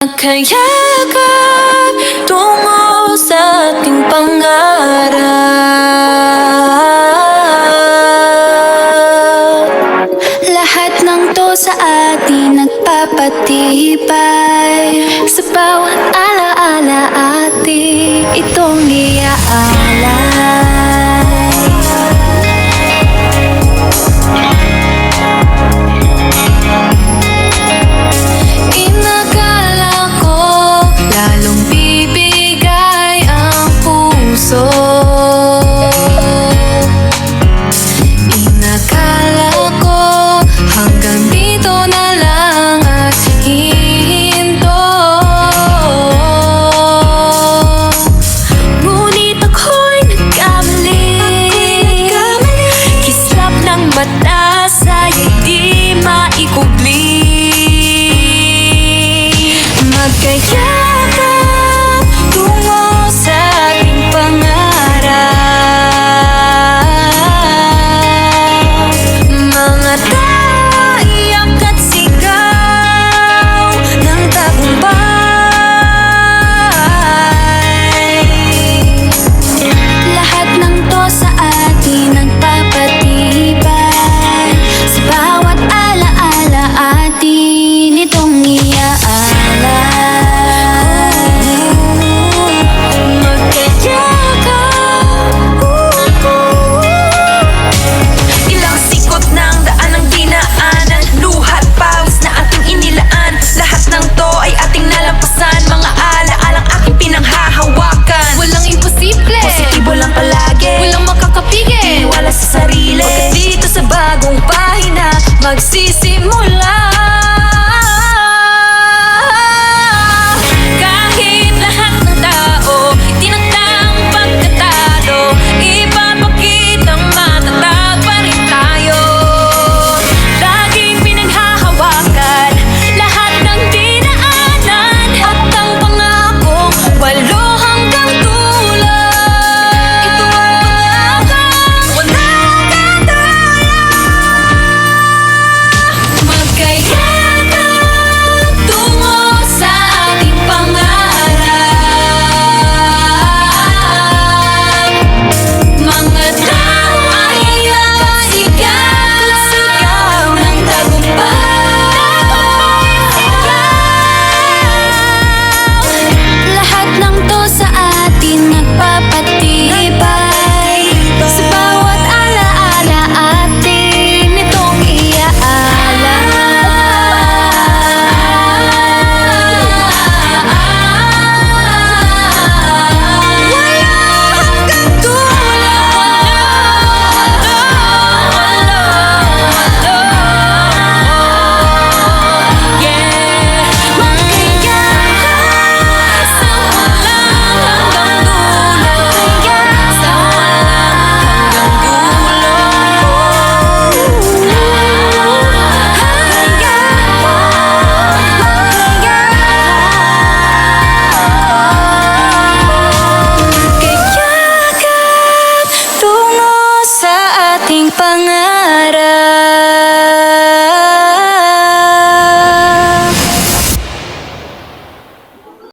Magkayakap tungo sa ating pangarap. Lahat ng to sa atin nagpapatibay. Sa bawat alaala atin itong iaalay. Inakala ko lalong bibigay ang puso. Inakala ko hanggang dito na lang at hihinto. Ngunit ako'y nagkamali. Kislap ng batas ay di maikubli. Magkayakap tungo sa ating pangarap. Mga taiyak at sigaw ng tagumpay. Lahat ng to sa atin nagpapatibay. Sa bawat alaala atin itong iaalay. Ilang sikot ng daan ang dinaanan, luhat pawis na ating inilaan. Lahat ng to ay ating nalampasan, mga alaalang aking pinanghahawakan. Walang imposible, Positibo lang palagi, walang makakapigil. tiwala sa sarili. Pagkat dito sa bagong pahina,